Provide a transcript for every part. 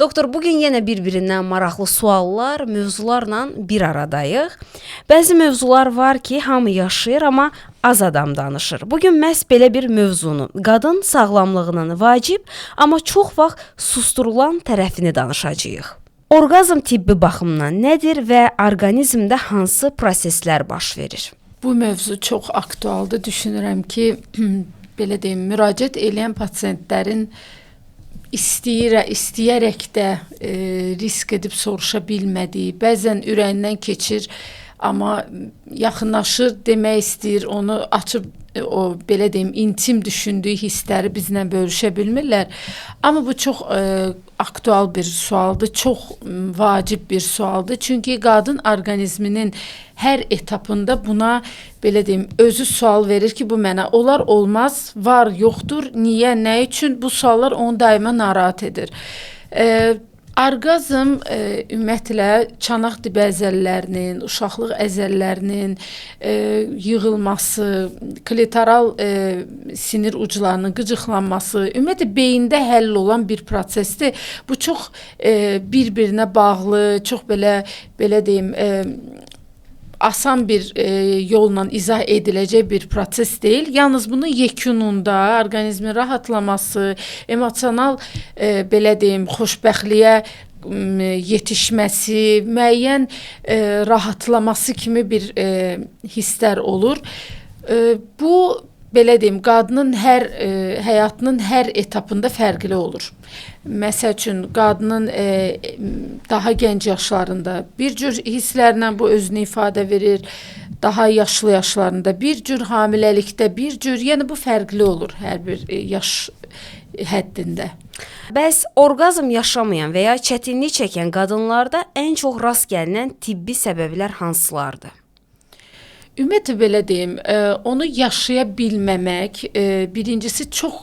Doktor, bugün yenə bir-birindən maraqlı suallar, mövzularla bir aradayıq. Bəzi mövzular var ki, hamı yaşayır, amma az adam danışır. Bugün məhz belə bir mövzunu, qadın sağlamlığının vacib, amma çox vaxt susturulan tərəfini danışacağıq. Orqazm tibbi baxımdan nədir və orqanizmdə hansı proseslər baş verir? Bu mövzu çox aktualdır. Düşünürəm ki, belə deyim, müraciət edən pasiyentlərin istəyərək də risk edib soruşa bilmədiyi, bəzən ürəyindən keçir, amma yaxınlaşır, demək istəyir, onu açıb o belə deyim intim düşündüyü hissləri bizlə bölüşə bilmirlər. Amma bu çox aktual bir sualdır, çox vacib bir sualdır. Çünki qadın orqanizminin hər etapında buna belə deyim özü sual verir ki, bu mənə olar olmaz, var yoxdur, niyə, nə üçün bu suallar onu daima narahat edir. Orqazm ümumiyyətlə çanaq dibi əzələlərinin, uşaqlıq əzələlərinin yığılması, klitoral sinir uclarının qıcıqlanması, ümumiyyətlə beyində həll olan bir prosesdir. Bu çox bir-birinə bağlı, çox belə deyim asan bir yolla izah ediləcək bir proses deyil. Yalnız bunun yekununda orqanizmin rahatlaması, emosional belə deyim xoşbəxtliyə yetişməsi, müəyyən rahatlaması kimi bir hisslər olur. Bu belə deyim, qadının həyatının hər etapında fərqli olur. Məsəl üçün, qadının daha gənc yaşlarında bir cür hisslərlə bu özünü ifadə verir, daha yaşlı yaşlarında bir cür, hamiləlikdə bir cür, yəni bu fərqli olur hər bir yaş həddində. Bəs orqazm yaşamayan və ya çətinlik çəkən qadınlarda ən çox rast gəlinən tibbi səbəblər hansılardır? Ümumiyyətlə belə deyim, onu yaşaya bilməmək, birincisi çox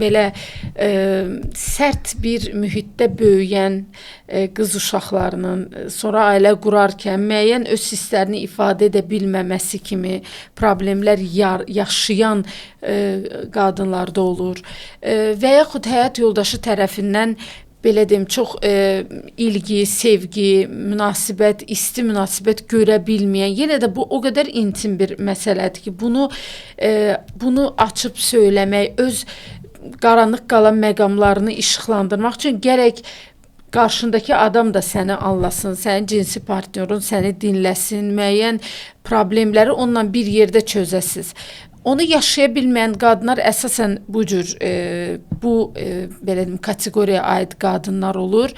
belə sərt bir mühitdə böyüyən qız uşaqlarının sonra ailə qurarkən müəyyən öz hisslərini ifadə edə bilməməsi kimi problemlər yaşayan qadınlarda olur və yaxud həyat yoldaşı tərəfindən belə deyim, çox ilgi, sevgi, münasibət, isti münasibət görə bilməyən, yenə də bu o qədər intim bir məsələdir ki, bunu açıb söyləmək, öz qaranlıq qalan məqamlarını işıqlandırmaq üçün gərək qarşındakı adam da səni anlasın, sənin cinsi partnyorun səni dinləsin, müəyyən problemləri onunla bir yerdə çözəsiz. Onu yaşaya bilməyən qadınlar əsasən bu cür, belə deyim, kateqoriyaya aid qadınlar olur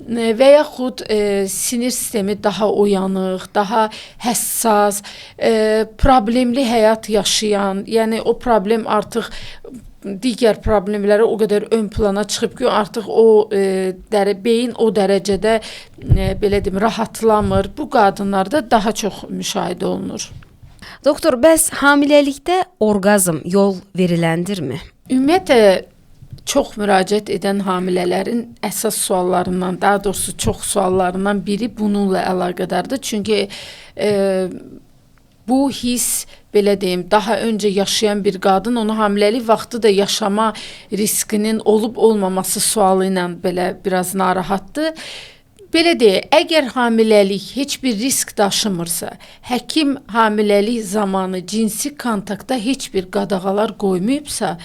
və yaxud sinir sistemi daha oyanıq, daha həssas, problemli həyat yaşayan, yəni o problem artıq digər problemləri o qədər ön plana çıxıb ki, artıq o beyin o dərəcədə belə deyim, rahatlamır. Bu qadınlarda daha çox müşahidə olunur. Doktor, bəs hamiləlikdə orqazm yol veriləndirmi? Ümumiyyətlə, çox müraciət edən hamilələrin əsas suallarından, daha doğrusu çox suallarından biri bununla əlaqədardır. Çünki bu hiss, belə deyim, daha öncə yaşayan bir qadın onu hamiləlik vaxtı da yaşama riskinin olub-olmaması sualı ilə belə biraz narahatdır. Belə deyək, əgər hamiləlik heç bir risk daşımırsa, həkim hamiləlik zamanı cinsi kontaktda heç bir qadağalar qoymayıbsa,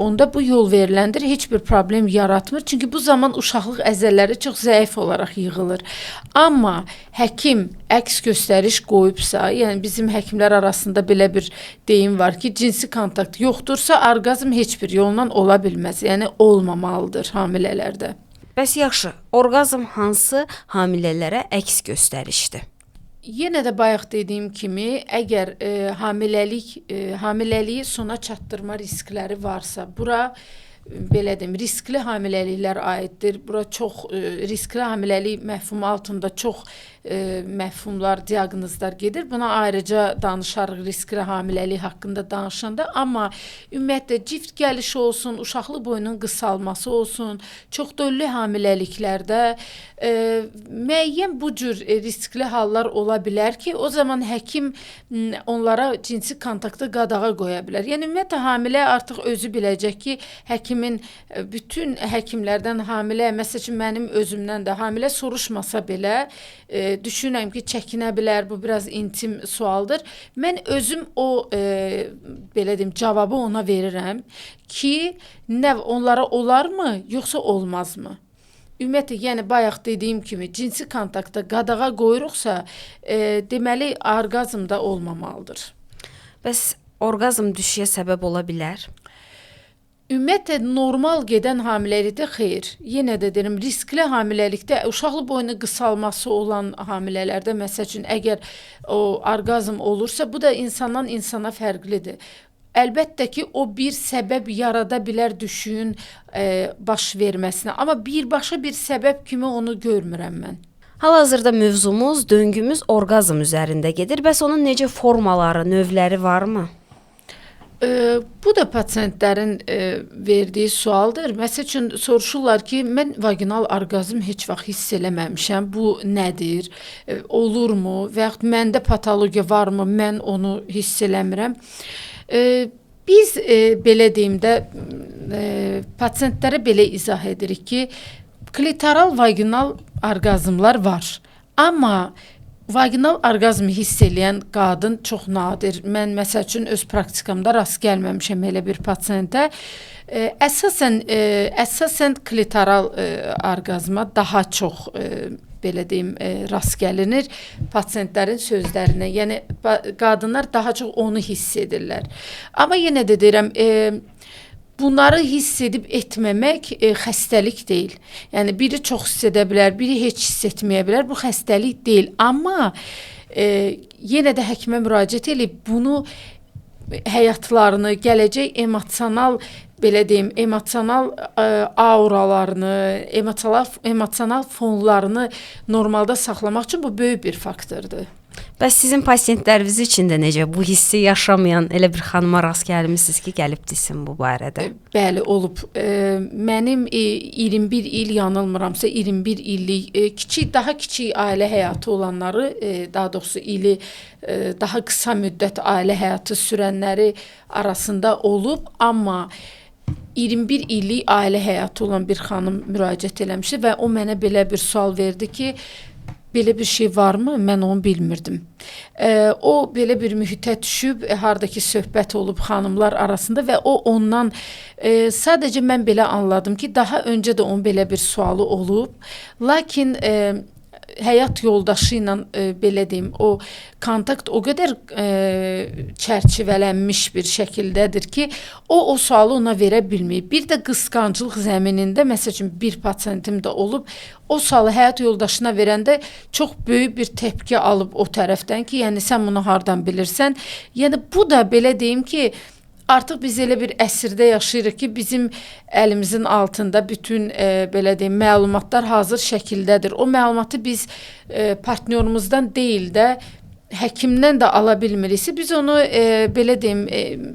onda bu yol veriləndir, heç bir problem yaratmır. Çünki bu zaman uşaqlıq əzələləri çox zəif olaraq yığılır. Amma həkim əks göstəriş qoyubsa, yəni bizim həkimlər arasında belə bir deyim var ki, cinsi kontakt yoxdursa, orqazm heç bir yolla ola bilməz, yəni olmamalıdır hamilələrdə. Bəs yaxşı, orqazm hansı hamilələrə əks göstərişdir? Yenə də bayaq dediyim kimi, əgər hamiləliyi sona çatdırma riskləri varsa, bura belə deyim, riskli hamiləliklər aiddir. Bura çox riskli hamiləlik məfhumu altında çox məfhumlar, diaqnozlar gedir. Buna ayrıca danışarıq riskli hamiləlik haqqında danışanda, amma ümumiyyətlə cift gəlişi olsun, uşaqlıq boyunun qısalması olsun, çoxdöllü hamiləliklərdə müəyyən bu cür riskli hallar ola bilər ki, o zaman həkim onlara cinsi kontaktı qadağa qoya bilər. Yəni ümumiyyətlə hamilə artıq özü biləcək ki, həkimin bütün həkimlərdən hamilə, məsəl üçün mənim özümdən də hamilə soruşmasa belə düşünürəm ki, çəkinə bilər, bu biraz intim sualdır. Mən özüm o belə deyim, cavabı ona verirəm ki, nə onlara olarmı, yoxsa olmazmı? Ümumiyyətlə, yəni bayaq dediyim kimi cinsi kontaktda qadağa qoyuruqsa, deməli orqazm da olmamalıdır. Bəs orqazm düşüyə səbəb ola bilər? Ümumiyyətlə, normal gedən hamiləlikdə xeyr. Yenə də deyirəm, riskli hamiləlikdə, uşaqlıq boyunun qısalması olan hamilələrdə, məsəl üçün, əgər o orqazm olursa, bu da insandan insana fərqlidir. Əlbəttə ki, o bir səbəb yarada bilər düşüyün baş verməsinə, amma birbaşa bir səbəb kimi onu görmürəm mən. Hal-hazırda mövzumuz, döngümüz orqazm üzərində gedir. Bəs onun necə formaları, növləri varmı? Bu da pasiyentlərin verdiyi sualdır. Məsəl üçün soruşurlar ki, mən vaginal orqazm heç vaxt hiss eləməmişəm. Bu nədir? Olurmu? Və yaxud məndə patologiya varmı? Mən onu hiss eləmirəm. Biz belə deyim də pasiyentlərə belə izah edirik ki, klitoral vaginal orqazmlar var. Amma vaginal orqazmı hiss eləyən qadın çox nadir. Mən məsəl üçün öz praktikamda rast gəlməmişəm elə bir pasiyentə. Əsasən klitoral orqazma daha çox belə deyim, rast gəlinir pasiyentlərin sözlərinə. Yəni qadınlar daha çox onu hiss edirlər. Amma yenə də deyirəm, bunları hiss edib etməmək xəstəlik deyil. Yəni biri çox hiss edə bilər, biri heç hiss etməyə bilər. Bu xəstəlik deyil. Amma yenə də həkimə müraciət edib bunu həyatlarını, gələcək emosional belə deyim, emosional auralarını, emosional fonlarını normalda saxlamaq üçün bu böyük bir faktordur. Bəs sizin pasiyentləriniz üçün də necə bu hissi yaşamayan elə bir xanıma rast gəlmisiniz ki, gəlib desin bu barədə? Bəli, olub. Mənim 21 il yanılmıramsa 21 illik daha kiçik ailə həyatı olanları, daha doğrusu ili daha qısa müddət ailə həyatı sürənləri arasında olub, amma 21 illik ailə həyatı olan bir xanım müraciət eləmişdi və o mənə belə bir sual verdi ki, belə bir şey varmı? Mən onu bilmirdim. O belə bir mühitə düşüb, hardakı söhbət olub xanımlar arasında və o ondan sadəcə mən belə anladım ki, daha öncə də onun belə bir sualı olub. Lakin həyat yoldaşı ilə belə deyim, o kontakt o qədər çərçivələnmiş bir şəkildədir ki, o sualı ona verə bilməyib. Bir də qısqanclıq zəminində, məsəl üçün bir pasiyentim də olub, o sualı həyat yoldaşına verəndə çox böyük bir təpki alıb o tərəfdən ki, yəni sən bunu hardan bilirsən? Yəni bu da belə deyim ki, artıq biz elə bir əsrdə yaşayırıq ki, bizim əlimizin altında bütün belə deyim, məlumatlar hazır şəkildədir. O məlumatı biz partnyorumuzdan deyil də, həkimdən də ala bilmiriksə, biz onu belə deyim,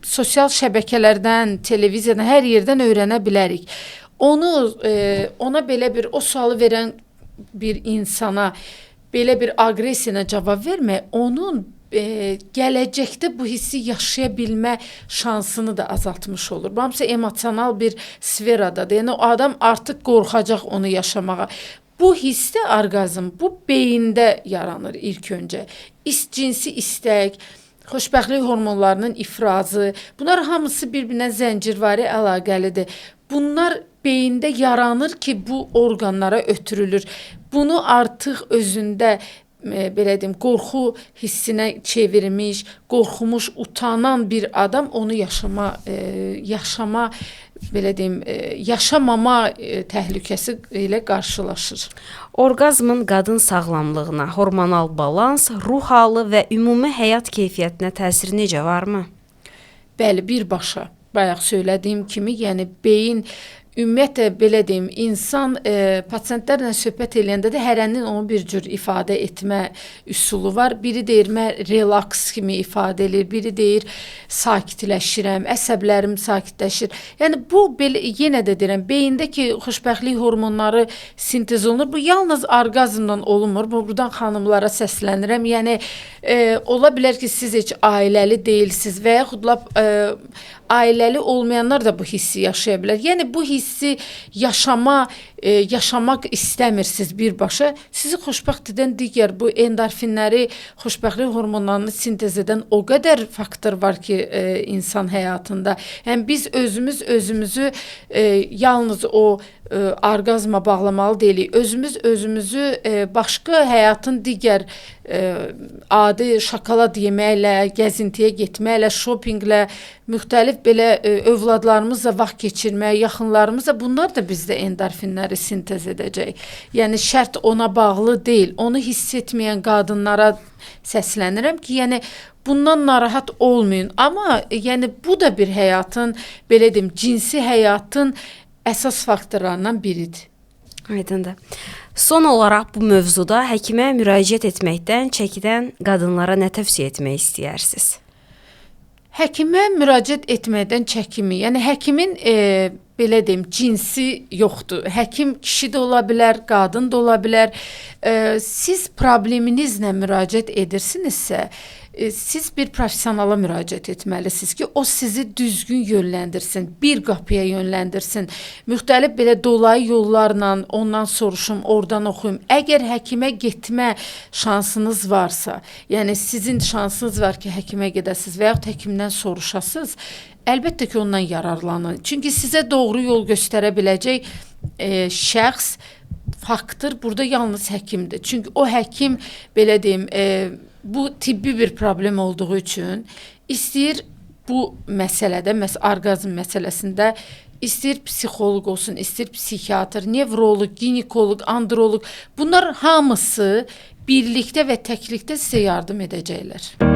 sosial şəbəkələrdən, televiziyadan, hər yerdən öyrənə bilərik. Ona belə bir, o sualı verən bir insana belə bir aqressiyana cavab vermək, onun gələcəkdə bu hissi yaşaya bilmə şansını da azaltmış olur. Bu hamısı emosional bir sferadadır. Yəni o adam artıq qorxacaq onu yaşamağa. Bu hissdə orqazm, bu beyində yaranır ilk öncə. Cinsi istək, xoşbəxtlik hormonlarının ifrazı, bunlar hamısı bir-birinə zəncirvari əlaqəlidir. Bunlar beyində yaranır ki, bu orqanlara ötürülür. Bunu artıq özündə belə deyim, qorxu hissinə çevirmiş, qorxumuş, utanan bir adam onu yaşamama təhlükəsi ilə qarşılaşır. Orqazmın qadın sağlamlığına, hormonal balans, ruh halı və ümumi həyat keyfiyyətinə təsiri necə, varmı? Bəli, birbaşa. Bayaq söylədiyim kimi, yəni beyin ümumiyyətlə belə deyim, insan pasientlərlə söhbət edəndə də hərənin onu bir cür ifadə etmə üsulu var. Biri deyir mən relaks kimi ifadə edir, biri deyir sakitləşirəm, əsəblərim sakitləşir. Yəni bu belə yenə də deyirəm, beyindəki xoşbəxtlik hormonları sintez olunur. Bu yalnız orqazmdan olunmur. Buradan xanımlara səslənirəm. Yəni ola bilər ki, siz heç ailəli deyilsiniz və yaxud lap ailəli olmayanlar da bu hissi yaşaya bilər. Yəni bu hissi yaşamaq istəmirsiniz birbaşa. Sizi xoşbəxt edən digər bu endorfinləri, xoşbəxtlik hormonlarını sintez edən o qədər faktor var ki, insan həyatında. Yəni biz özümüzü yalnız o orqazma bağlamalı deyilik. Özümüzü başqa həyatın digər adi şokolad yeməklə, gəzintiyə getməklə, şopinqlə, müxtəlif belə övladlarımızla vaxt keçirmək, yaxınlarımızla, bunlar da bizdə endorfinləri sintez edəcək. Yəni şərt ona bağlı deyil. Onu hiss etməyən qadınlara səslənirəm ki, yəni bundan narahat olmayın. Amma yəni bu da bir həyatın, belə deyim, cinsi həyatın əsas faktorlarından biridir. Aydındır. Son olaraq bu mövzuda həkimə müraciət etməkdən çəkidən qadınlara nə tövsiyə etmək istəyirsiniz? Həkimə müraciət etməkdən çəkinmi. Yəni həkimin belə deyim, cinsi yoxdur. Həkim kişi də ola bilər, qadın da ola bilər. Siz probleminizlə müraciət edirsinizsə, siz bir professionala müraciət etməlisiniz ki, o sizi düzgün yönləndirsin, bir qapıya yönləndirsin. Müxtəlif belə dolayı yollarla ondan soruşum, oradan oxuyum. Əgər həkimə getmə şansınız varsa, yəni sizin şansınız var ki, həkimə gedəsiniz və yaxud həkimdən soruşasınız, əlbəttə ki, ondan yararlanın. Çünki sizə doğru yol göstərə biləcək şəxs, faktor burada yalnız həkimdir. Çünki o həkim, belə deyim, bu tibbi bir problem olduğu üçün istəyir bu məsələdə, orqazm məsələsində istəyir psixoloq olsun, istəyir psixiatr, nevroloq, ginekoloq, androloq, bunlar hamısı birlikdə və təklikdə sizə yardım edəcəklər.